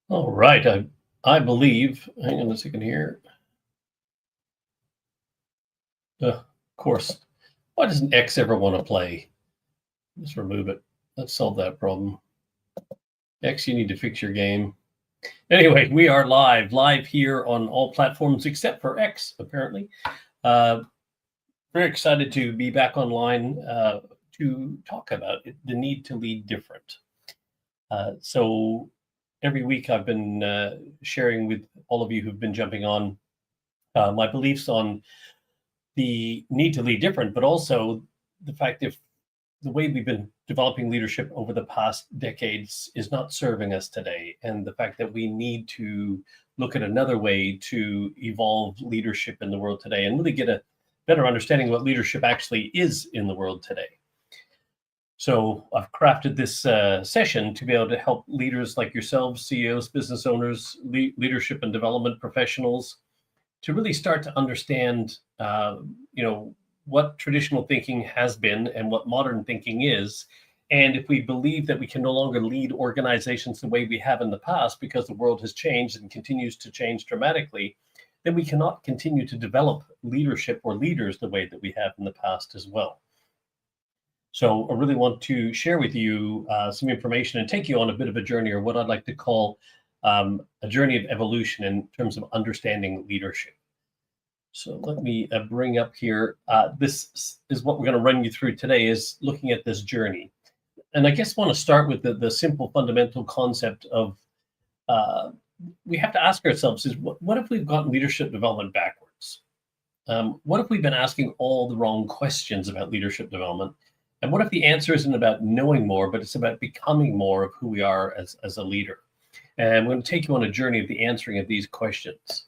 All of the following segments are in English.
All right. I believe, hang on a second here. Of course. Why doesn't X ever want to play? Let's remove it. Let's solve that problem. X, you need to fix your game. Anyway, we are live here on all platforms except for X, apparently. Uh, Very excited to be back online to talk about the need to lead different. So every week I've been sharing with all of you who've been jumping on my beliefs on the need to lead different, but also the fact that the way we've been developing leadership over the past decades is not serving us today, and the fact that we need to look at another way to evolve leadership in the world today and really get a better understanding of what leadership actually is in the world today. So I've crafted this session to be able to help leaders like yourselves, CEOs, business owners, leadership and development professionals, to really start to understand, what traditional thinking has been and what modern thinking is. And if we believe that we can no longer lead organizations the way we have in the past because the world has changed and continues to change dramatically, then we cannot continue to develop leadership or leaders the way that we have in the past as well. So I really want to share with you some information and take you on a bit of a journey, or what I'd like to call a journey of evolution in terms of understanding leadership. So let me bring up here. This is what we're going to run you through today, is looking at this journey. And I guess I want to start with the simple fundamental concept of we have to ask ourselves is what if we've gotten leadership development backwards? What if we've been asking all the wrong questions about leadership development? And what if the answer isn't about knowing more, but it's about becoming more of who we are as a leader? And I'm going to take you on a journey of the answering of these questions.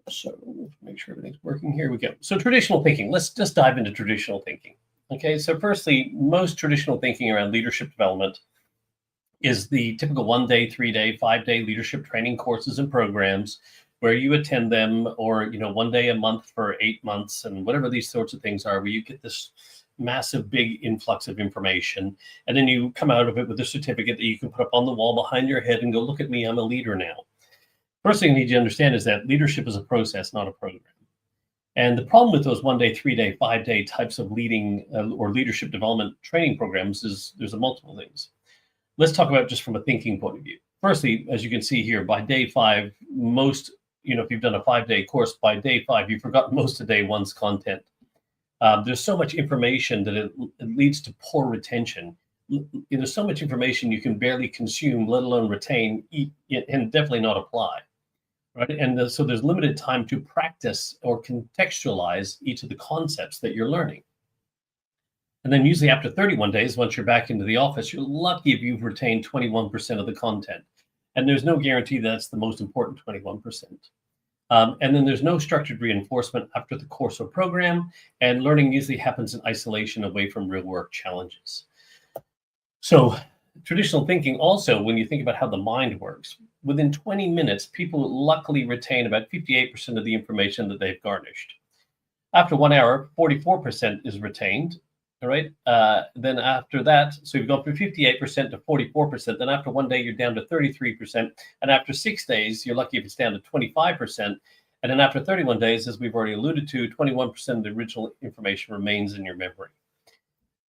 So make sure everything's working. Here we go. So traditional thinking, let's just dive into traditional thinking. Okay, so firstly, most traditional thinking around leadership development is the typical 1 day, 3 day, 5 day leadership training courses and programs where you attend them, or 1 day a month for 8 months, and whatever these sorts of things are, where you get this massive big influx of information, and then you come out of it with a certificate that you can put up on the wall behind your head and go, look at me, I'm a leader now. First thing you need to understand is that leadership is a process, not a program. And the problem with those 1 day, 3 day, 5 day types of leading or leadership development training programs is there's a multiple things. Let's talk about just from a thinking point of view. Firstly, as you can see here, by day 5, most, if you've done a 5-day course, by day 5, you've forgotten most of day 1's content. There's so much information that it leads to poor retention. There's so much information you can barely consume, let alone retain, and definitely not apply. Right? And so there's limited time to practice or contextualize each of the concepts that you're learning. And then usually after 31 days, once you're back into the office, you're lucky if you've retained 21% of the content. And there's no guarantee that's the most important 21%. And then there's no structured reinforcement after the course or program, and learning usually happens in isolation away from real work challenges. So traditional thinking also, when you think about how the mind works, within 20 minutes, people luckily retain about 58% of the information that they've garnished. After 1 hour, 44% is retained. All right. Then after that, so you've gone from 58% to 44%. Then after 1 day, you're down to 33%. And after 6 days, you're lucky if it's down to 25%. And then after 31 days, as we've already alluded to, 21% of the original information remains in your memory.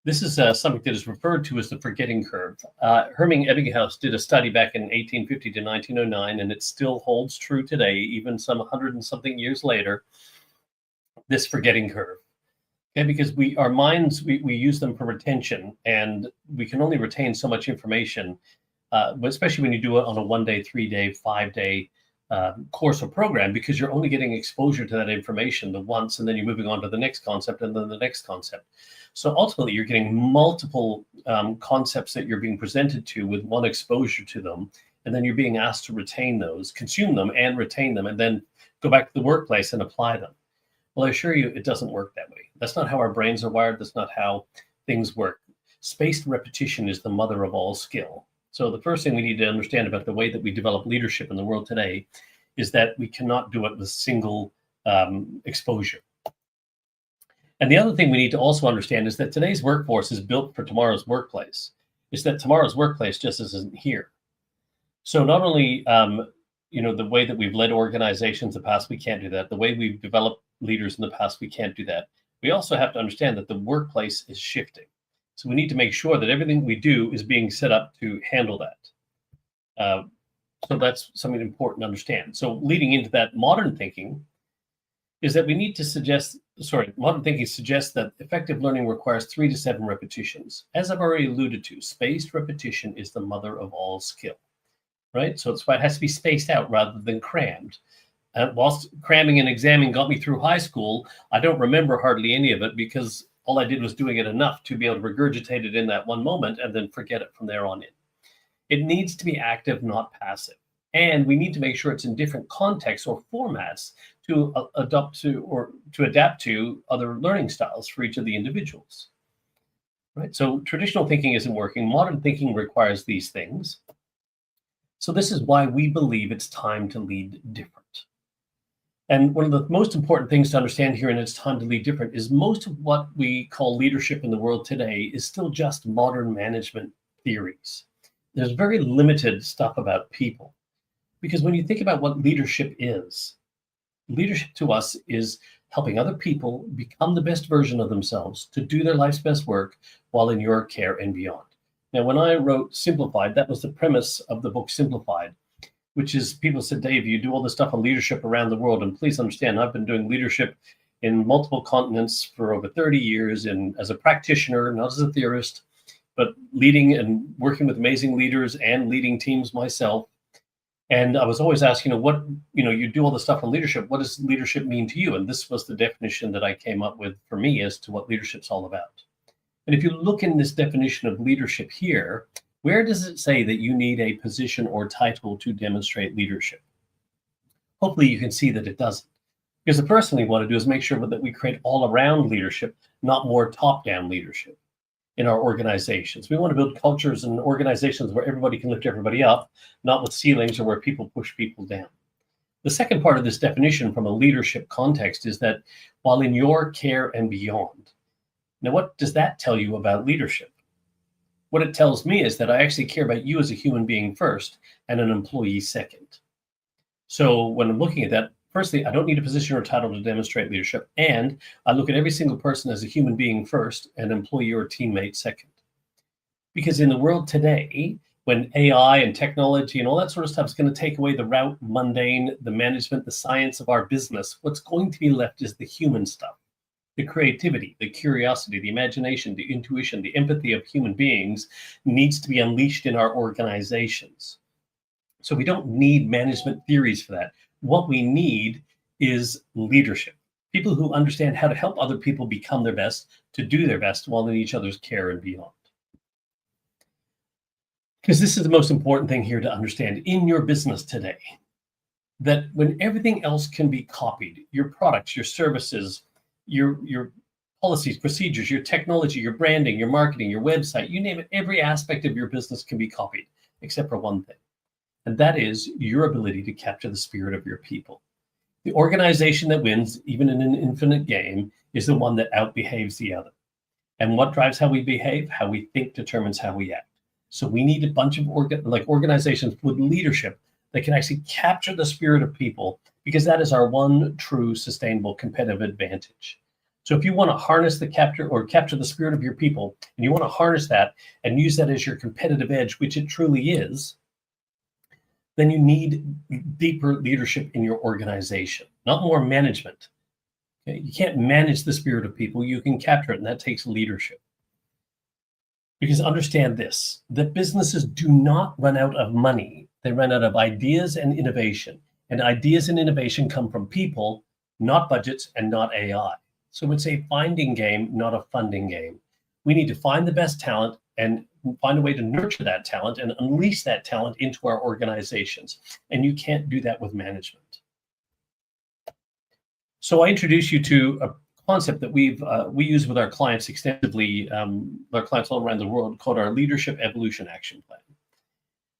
This is something that is referred to as the forgetting curve. Herming Ebbinghaus did a study back in 1850 to 1909, and it still holds true today, even some 100 and something years later, this forgetting curve. Okay, because our minds, we use them for retention, and we can only retain so much information, but especially when you do it on a 1 day, 3 day, 5 day course or program, because you're only getting exposure to that information the once, and then you're moving on to the next concept and then the next concept. So ultimately, you're getting multiple concepts that you're being presented to with one exposure to them, and then you're being asked to retain those, consume them and retain them, and then go back to the workplace and apply them. Well, I assure you, it doesn't work that way. That's not how our brains are wired. That's not how things work. Spaced repetition is the mother of all skill. So the first thing we need to understand about the way that we develop leadership in the world today is that we cannot do it with single exposure. And the other thing we need to also understand is that today's workforce is built for tomorrow's workplace. It's that tomorrow's workplace just isn't here. So not only the way that we've led organizations in the past, we can't do that. The way we've developed leaders in the past, we can't do that. We also have to understand that the workplace is shifting. So we need to make sure that everything we do is being set up to handle that. So that's something important to understand. So leading into that, modern thinking is that we need to modern thinking suggests that effective learning requires 3 to 7 repetitions. As I've already alluded to, spaced repetition is the mother of all skill, right? So it's why it has to be spaced out rather than crammed. Whilst cramming and examining got me through high school, I don't remember hardly any of it because all I did was doing it enough to be able to regurgitate it in that one moment and then forget it from there on in. It needs to be active, not passive. And we need to make sure it's in different contexts or formats to adapt to other learning styles for each of the individuals. Right? So traditional thinking isn't working. Modern thinking requires these things. So this is why we believe it's time to lead different. And one of the most important things to understand here in It's Time to Lead Different is most of what we call leadership in the world today is still just modern management theories. There's very limited stuff about people. Because when you think about what leadership to us is helping other people become the best version of themselves to do their life's best work while in your care and beyond. Now, when I wrote Simplified, that was the premise of the book Simplified, which is people said, Dave, you do all this stuff on leadership around the world. And please understand, I've been doing leadership in multiple continents for over 30 years and as a practitioner, not as a theorist, but leading and working with amazing leaders and leading teams myself. And I was always asking, you do all this stuff on leadership. What does leadership mean to you? And this was the definition that I came up with for me as to what leadership's all about. And if you look in this definition of leadership here, where does it say that you need a position or title to demonstrate leadership? Hopefully you can see that it doesn't. Because the first thing we want to do is make sure that we create all-around leadership, not more top-down leadership in our organizations. We want to build cultures and organizations where everybody can lift everybody up, not with ceilings or where people push people down. The second part of this definition from a leadership context is that while in your care and beyond. Now, what does that tell you about leadership? What it tells me is that I actually care about you as a human being first and an employee second. So when I'm looking at that, firstly, I don't need a position or title to demonstrate leadership. And I look at every single person as a human being first and employee or teammate second. Because in the world today, when AI and technology and all that sort of stuff is going to take away the route, mundane, the management, the science of our business, what's going to be left is the human stuff. The creativity, the curiosity, the imagination, the intuition, the empathy of human beings needs to be unleashed in our organizations. So we don't need management theories for that. What we need is leadership. People who understand how to help other people become their best, to do their best while in each other's care and beyond. Because this is the most important thing here to understand in your business today, that when everything else can be copied, your products, your services, your policies, procedures, your technology, your branding, your marketing, your website, you name it, every aspect of your business can be copied, except for one thing. And that is your ability to capture the spirit of your people. The organization that wins, even in an infinite game, is the one that outbehaves the other. And what drives how we behave? How we think determines how we act. So we need a bunch of organizations with leadership that can actually capture the spirit of people, because that is our one true sustainable competitive advantage. So if you want to harness capture the spirit of your people, and you want to harness that and use that as your competitive edge, which it truly is, then you need deeper leadership in your organization, not more management. Okay? You can't manage the spirit of people. You can capture it, and that takes leadership. Because understand this, that businesses do not run out of money. They run out of ideas and innovation. And ideas and innovation come from people, not budgets and not AI. So it's a finding game, not a funding game. We need to find the best talent and find a way to nurture that talent and unleash that talent into our organizations. And you can't do that with management. So I introduce you to a concept that we use with our clients extensively, our clients all around the world, called our Leadership Evolution Action Plan.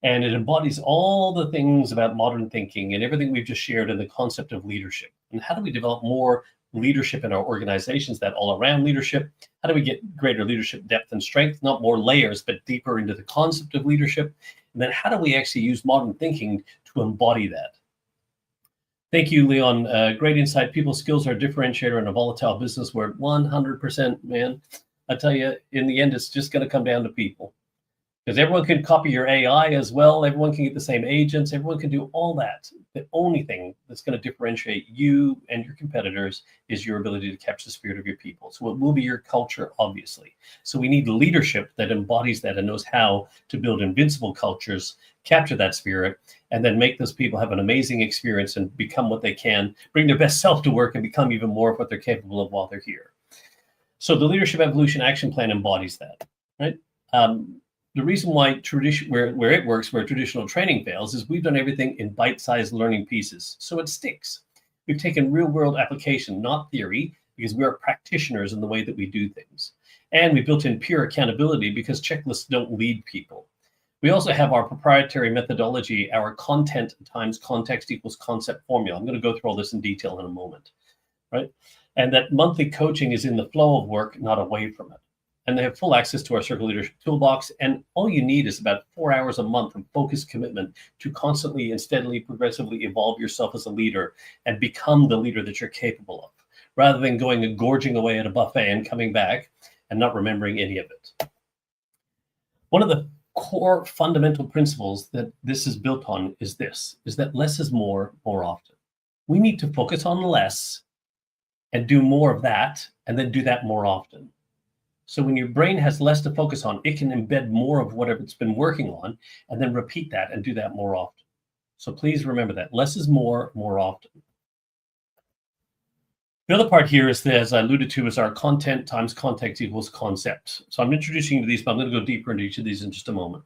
And it embodies all the things about modern thinking and everything we've just shared in the concept of leadership. And how do we develop more leadership in our organizations, that all-around leadership? How do we get greater leadership depth and strength? Not more layers, but deeper into the concept of leadership. And then how do we actually use modern thinking to embody that? Thank you, Leon. Great insight. People's skills are a differentiator in a volatile business where 100%, man, I tell you, in the end, it's just going to come down to people. Because everyone can copy your AI as well. Everyone can get the same agents. Everyone can do all that. The only thing that's going to differentiate you and your competitors is your ability to capture the spirit of your people. So it will be your culture, obviously. So we need leadership that embodies that and knows how to build invincible cultures, capture that spirit, and then make those people have an amazing experience and become what they can, bring their best self to work and become even more of what they're capable of while they're here. So the Leadership Evolution Action Plan embodies that, right? The reason why where it works, where traditional training fails, is we've done everything in bite-sized learning pieces, so it sticks. We've taken real-world application, not theory, because we are practitioners in the way that we do things. And we built in pure accountability because checklists don't lead people. We also have our proprietary methodology, our content times context equals concept formula. I'm going to go through all this in detail in a moment, right? And that monthly coaching is in the flow of work, not away from it. And they have full access to our Circle Leadership Toolbox. And all you need is about 4 hours a month of focused commitment to constantly and steadily, progressively evolve yourself as a leader and become the leader that you're capable of, rather than going and gorging away at a buffet and coming back and not remembering any of it. One of the core fundamental principles that this is built on is that less is more often. We need to focus on less and do more of that, and then do that more often. So when your brain has less to focus on, it can embed more of whatever it's been working on and then repeat that and do that more often. So please remember that less is more often. The other part here is, as I alluded to, is our content times context equals concept. So I'm introducing you to these, but I'm going to go deeper into each of these in just a moment.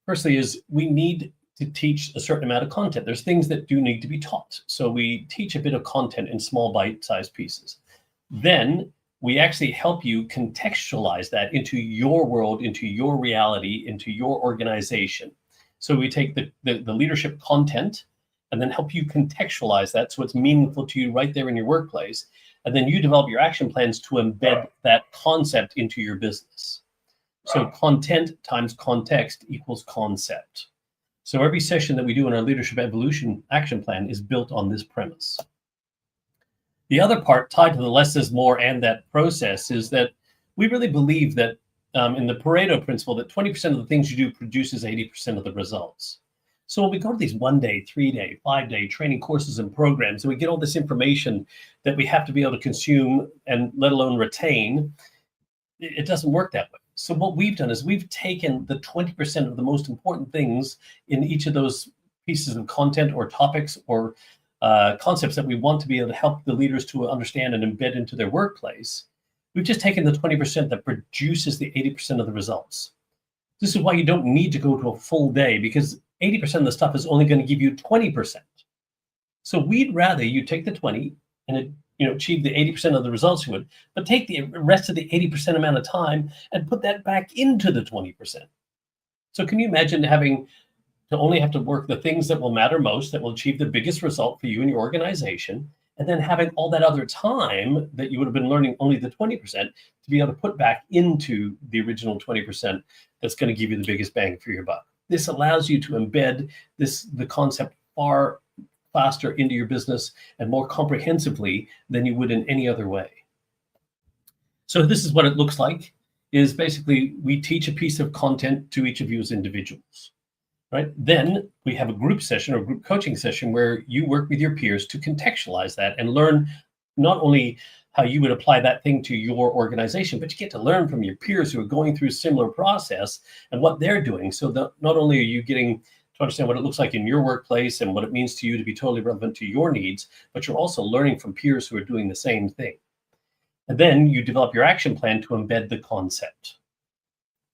Firstly is we need to teach a certain amount of content. There's things that do need to be taught. So we teach a bit of content in small bite-sized pieces. Then we actually help you contextualize that into your world, into your reality, into your organization. So we take the leadership content and then help you contextualize that so it's meaningful to you right there in your workplace. And then you develop your action plans to embed that concept into your business. So content times context equals concept. So every session that we do in our Leadership Evolution Action Plan is built on this premise. The other part tied to the less is more and that process is that we really believe that in the Pareto principle that 20% of the things you do produces 80% of the results. So when we go to these 1 day, 3 day, 5 day training courses and programs, and we get all this information that we have to be able to consume and let alone retain, it doesn't work that way. So what we've done is we've taken the 20% of the most important things in each of those pieces of content or topics or concepts that we want to be able to help the leaders to understand and embed into their workplace. We've just taken the 20% that produces the 80% of the results. This is why you don't need to go to a full day, because 80% of the stuff is only going to give you 20%. So we'd rather you take the 20 and achieve the 80% of the results you would, but take the rest of the 80% amount of time and put that back into the 20%. So can you imagine having to only have to work the things that will matter most, that will achieve the biggest result for you and your organization, and then having all that other time that you would have been learning only the 20% to be able to put back into the original 20% that's going to give you the biggest bang for your buck. This allows you to embed the concept far faster into your business and more comprehensively than you would in any other way. So this is what it looks like, is basically we teach a piece of content to each of you as individuals. Right? Then we have a group session or group coaching session where you work with your peers to contextualize that and learn not only how you would apply that thing to your organization, but you get to learn from your peers who are going through a similar process and what they're doing. So that not only are you getting to understand what it looks like in your workplace and what it means to you to be totally relevant to your needs, but you're also learning from peers who are doing the same thing. And then you develop your action plan to embed the concept.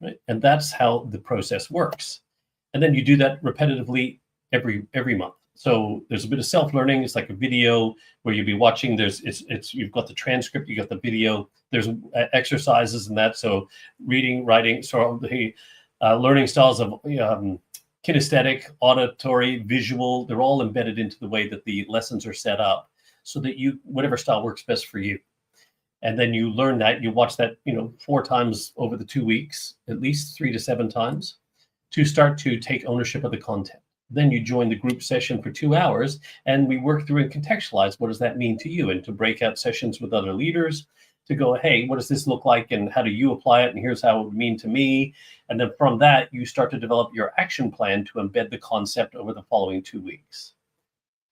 Right? And that's how the process works. And then you do that repetitively every month. So there's a bit of self-learning. It's like a video where you'll be watching. You've got the transcript, you got the video. There's exercises and that. So reading, writing, so the learning styles of kinesthetic, auditory, visual. They're all embedded into the way that the lessons are set up, so that whatever style works best for you. And then you learn that. You watch that 4 times over the 2 weeks, at least 3 to 7 times, to start to take ownership of the content. Then you join the group session for 2 hours, and we work through and contextualize what does that mean to you, and to breakout sessions with other leaders to go, hey, what does this look like, and how do you apply it, and here's how it would mean to me. And then from that, you start to develop your action plan to embed the concept over the following 2 weeks.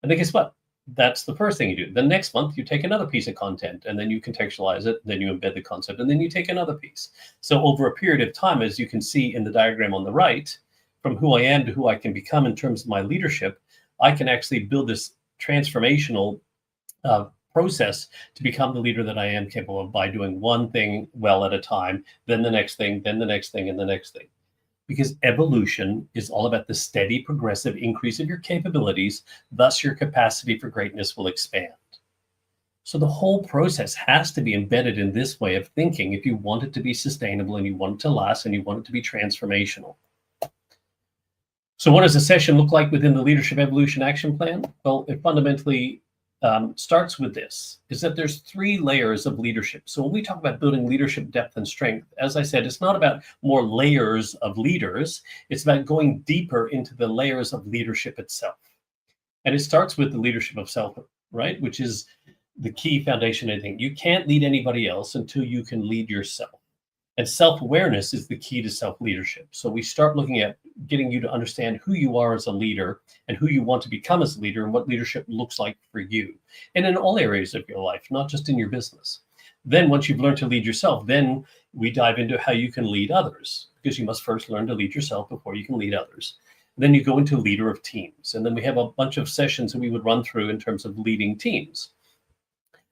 And then guess what? That's the first thing you do. The next month, you take another piece of content, and then you contextualize it, then you embed the concept, and then you take another piece. So over a period of time, as you can see in the diagram on the right, from who I am to who I can become in terms of my leadership, I can actually build this transformational process to become the leader that I am capable of by doing one thing well at a time, then the next thing, then the next thing, and the next thing. Because evolution is all about the steady, progressive increase of your capabilities, thus your capacity for greatness will expand. So the whole process has to be embedded in this way of thinking if you want it to be sustainable and you want it to last and you want it to be transformational. So what does a session look like within the Leadership Evolution Action Plan? Well, it fundamentally starts with this, is that there's 3 layers of leadership. So when we talk about building leadership depth and strength, as I said, it's not about more layers of leaders. It's about going deeper into the layers of leadership itself. And it starts with the leadership of self, right? Which is the key foundation, I think. You can't lead anybody else until you can lead yourself. And self-awareness is the key to self-leadership. So we start looking at getting you to understand who you are as a leader and who you want to become as a leader and what leadership looks like for you. And in all areas of your life, not just in your business. Then once you've learned to lead yourself, then we dive into how you can lead others, because you must first learn to lead yourself before you can lead others. Then you go into leader of teams. And then we have a bunch of sessions that we would run through in terms of leading teams.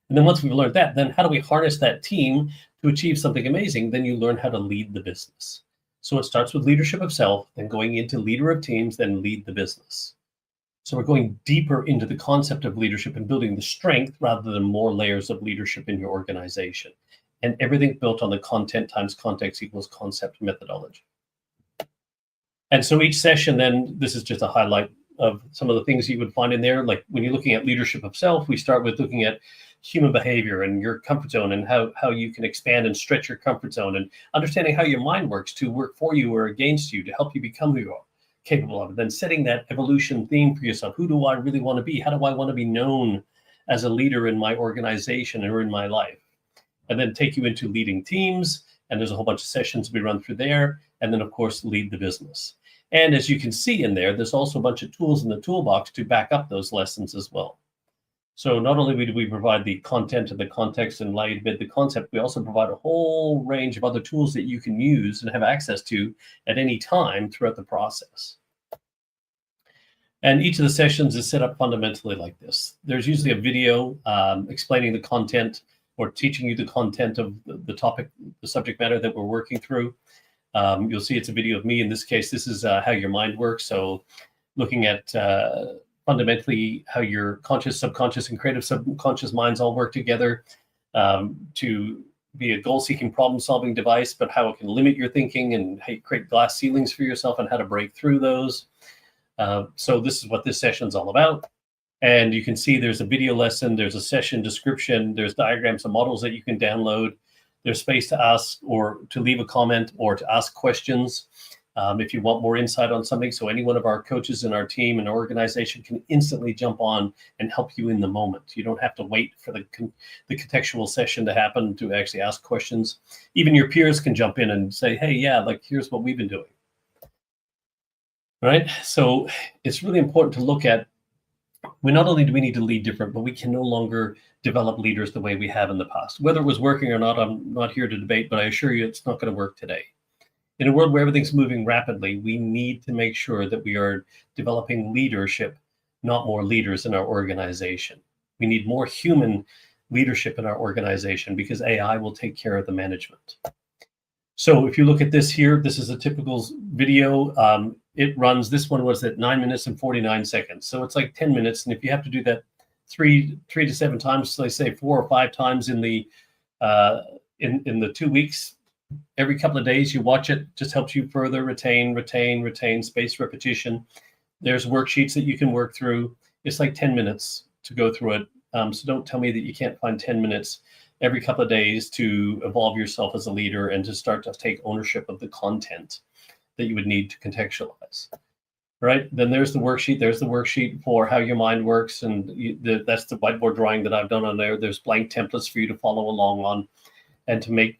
And then once we've learned that, then how do we harness that team to achieve something amazing? Then you learn how to lead the business. So it starts with leadership of self, then going into leader of teams, then lead the business. So we're going deeper into the concept of leadership and building the strength rather than more layers of leadership in your organization. And everything built on the content times context equals concept methodology. And so each session, then, this is just a highlight of some of the things you would find in there. Like when you're looking at leadership of self, we start with looking at human behavior and your comfort zone and how you can expand and stretch your comfort zone, and understanding how your mind works to work for you or against you to help you become who you are capable of. And then setting that evolution theme for yourself. Who do I really want to be? How do I want to be known as a leader in my organization or in my life? And then take you into leading teams. And there's a whole bunch of sessions we run through there. And then, of course, lead the business. And as you can see in there, there's also a bunch of tools in the toolbox to back up those lessons as well. So not only do we provide the content and the context and allow you to embed the concept, we also provide a whole range of other tools that you can use and have access to at any time throughout the process. And each of the sessions is set up fundamentally like this. There's usually a video explaining the content or teaching you the content of the topic, the subject matter that we're working through. You'll see it's a video of me. In this case, this is how your mind works. So looking at fundamentally how your conscious, subconscious, and creative subconscious minds all work together to be a goal-seeking, problem-solving device, but how it can limit your thinking and how you create glass ceilings for yourself and how to break through those. So this is what this session's all about. And you can see there's a video lesson, there's a session description, there's diagrams and models that you can download. There's space to ask or to leave a comment or to ask questions if you want more insight on something. So any one of our coaches in our team and organization can instantly jump on and help you in the moment. You don't have to wait for the contextual session to happen to actually ask questions. Even your peers can jump in and say, hey, yeah, like here's what we've been doing. Right? So it's really important to look at, not only do we need to lead different, but we can no longer develop leaders the way we have in the past. Whether it was working or not, I'm not here to debate, but I assure you it's not going to work today. In a world where everything's moving rapidly, we need to make sure that we are developing leadership, not more leaders in our organization. We need more human leadership in our organization because AI will take care of the management. So if you look at this here, this is a typical video. It runs, this one was at 9 minutes and 49 seconds. So it's like 10 minutes. And if you have to do that three to 7 times, so they say 4 or 5 times in the 2 weeks, every couple of days you watch it, just helps you further retain, spaced repetition. There's worksheets that you can work through. It's like 10 minutes to go through it. So don't tell me that you can't find 10 minutes every couple of days to evolve yourself as a leader and to start to take ownership of the content. that you would need to contextualize. Right? Then there's the worksheet. There's the worksheet for how your mind works. And that's the whiteboard drawing that I've done on there. There's blank templates for you to follow along on and to make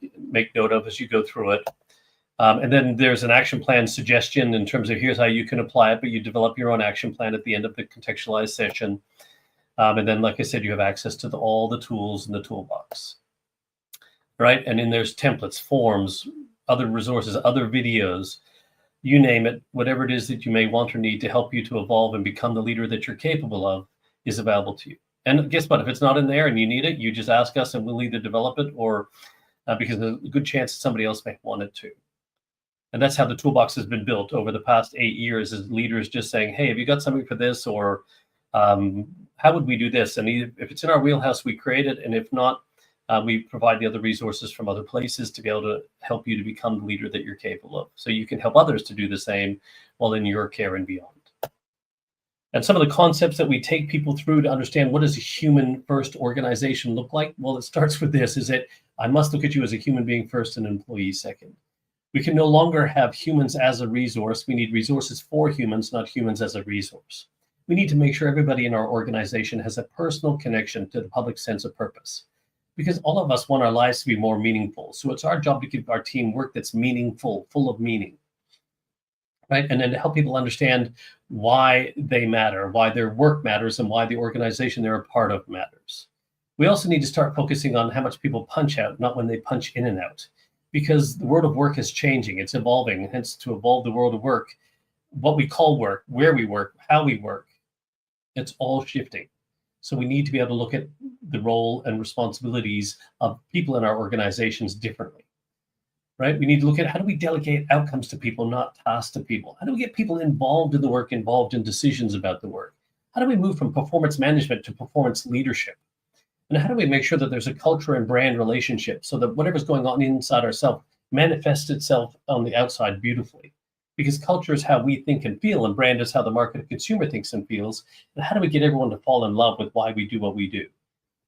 note of as you go through it. And then there's an action plan suggestion in terms of here's how you can apply it, but you develop your own action plan at the end of the contextualized session. And then, like I said, you have access to all the tools in the toolbox. Right? And then there's templates, forms, other resources, other videos, you name it, whatever it is that you may want or need to help you to evolve and become the leader that you're capable of is available to you. And guess what? If it's not in there and you need it, you just ask us and we'll either develop it or because there's a good chance that somebody else may want it too. And that's how the toolbox has been built over the past 8 years, is leaders just saying, hey, have you got something for this? Or how would we do this? And if it's in our wheelhouse, we create it. And if not, we provide the other resources from other places to be able to help you to become the leader that you're capable of. So you can help others to do the same while in your care and beyond. And some of the concepts that we take people through to understand what does a human first organization look like? Well, it starts with this, is that I must look at you as a human being first and employee second. We can no longer have humans as a resource. We need resources for humans, not humans as a resource. We need to make sure everybody in our organization has a personal connection to the public sense of purpose, because all of us want our lives to be more meaningful. So it's our job to give our team work that's meaningful, full of meaning, right? And then to help people understand why they matter, why their work matters, and why the organization they're a part of matters. We also need to start focusing on how much people punch out, not when they punch in and out, because the world of work is changing, it's evolving. Hence, to evolve the world of work, what we call work, where we work, how we work, it's all shifting. So we need to be able to look at the role and responsibilities of people in our organizations differently, right? We need to look at how do we delegate outcomes to people, not tasks to people? How do we get people involved in the work, involved in decisions about the work? How do we move from performance management to performance leadership? And how do we make sure that there's a culture and brand relationship so that whatever's going on inside ourselves manifests itself on the outside beautifully? Because culture is how we think and feel, and brand is how the market and consumer thinks and feels. And how do we get everyone to fall in love with why we do what we do?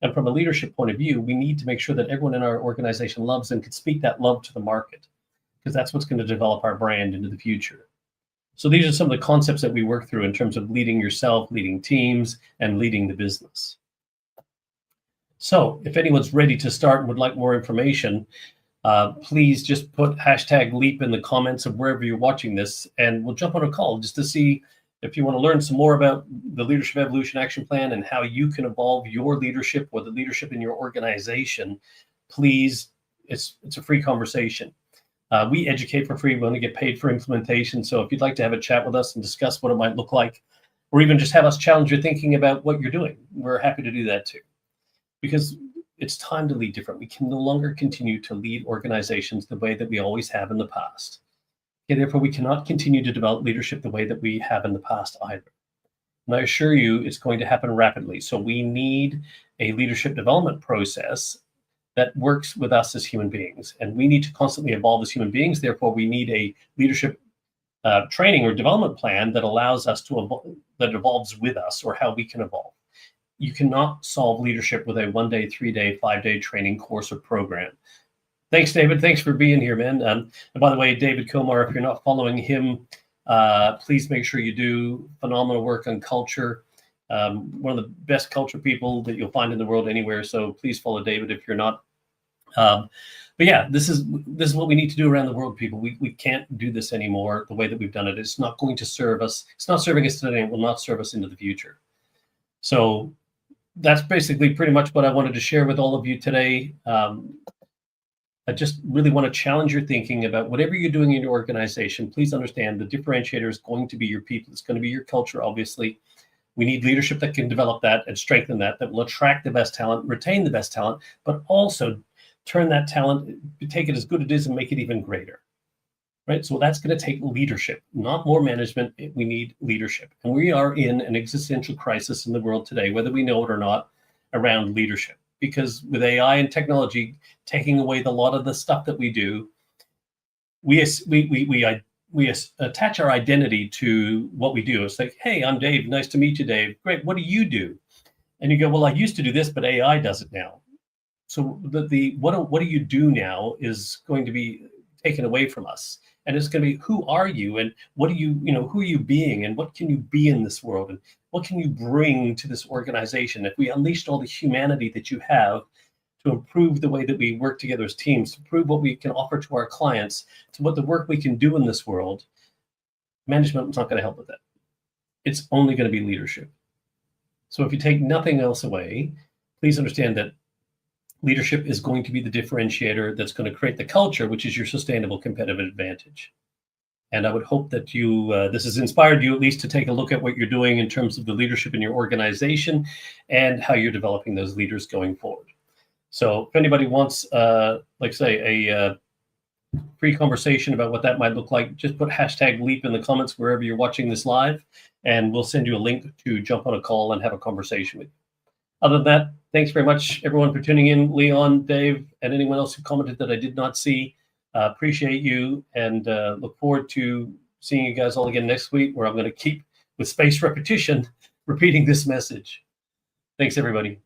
And from a leadership point of view, we need to make sure that everyone in our organization loves and can speak that love to the market, because that's what's going to develop our brand into the future. So these are some of the concepts that we work through in terms of leading yourself, leading teams, and leading the business. So if anyone's ready to start and would like more information, please just put #LEAP in the comments of wherever you're watching this, and we'll jump on a call just to see if you want to learn some more about the Leadership Evolution Action Plan and how you can evolve your leadership or the leadership in your organization. Please, it's a free conversation. We educate for free. We only get paid for implementation. So if you'd like to have a chat with us and discuss what it might look like, or even just have us challenge your thinking about what you're doing, we're happy to do that too. Because it's time to lead different. We can no longer continue to lead organizations the way that we always have in the past. Okay, therefore, we cannot continue to develop leadership the way that we have in the past either. And I assure you, it's going to happen rapidly. So we need a leadership development process that works with us as human beings. And we need to constantly evolve as human beings. Therefore, we need a leadership training or development plan that allows us to evolve, that evolves with us, or how we can evolve. You cannot solve leadership with a 1-day, 3-day, 5-day training course or program. Thanks, David. Thanks for being here, man. And by the way, David Komar, if you're not following him, please make sure you do. Phenomenal work on culture. One of the best culture people that you'll find in the world anywhere. So please follow David if you're not. But yeah, this is what we need to do around the world, people. We can't do this anymore the way that we've done it. It's not going to serve us. It's not serving us today. It will not serve us into the future. So that's basically pretty much what I wanted to share with all of you today. I just really want to challenge your thinking about whatever you're doing in your organization. Please understand the differentiator is going to be your people. It's going to be your culture, obviously. We need leadership that can develop that and strengthen that will attract the best talent, retain the best talent, but also turn that talent, take it as good as it is and make it even greater. Right? So that's going to take leadership, not more management. We need leadership. And we are in an existential crisis in the world today, whether we know it or not, around leadership. Because with AI and technology taking away a lot of the stuff that we do, we attach our identity to what we do. It's like, hey, I'm Dave. Nice to meet you, Dave. Great. What do you do? And you go, well, I used to do this, but AI does it now. So what do you do now is going to be taken away from us. And it's going to be, who are you, and what do you, who are you being, and what can you be in this world, and what can you bring to this organization? If we unleashed all the humanity that you have to improve the way that we work together as teams, to prove what we can offer to our clients, to what the work we can do in this world, management is not going to help with that. It's only going to be leadership. So if you take nothing else away, please understand that leadership is going to be the differentiator that's going to create the culture, which is your sustainable competitive advantage. And I would hope that this has inspired you at least to take a look at what you're doing in terms of the leadership in your organization and how you're developing those leaders going forward. So if anybody wants, like say, a free conversation about what that might look like, just put #LEAP in the comments wherever you're watching this live, and we'll send you a link to jump on a call and have a conversation with you. Other than that, thanks very much, everyone, for tuning in. Leon, Dave, and anyone else who commented that I did not see. Appreciate you, and look forward to seeing you guys all again next week, where I'm going to keep, with spaced repetition, repeating this message. Thanks, everybody.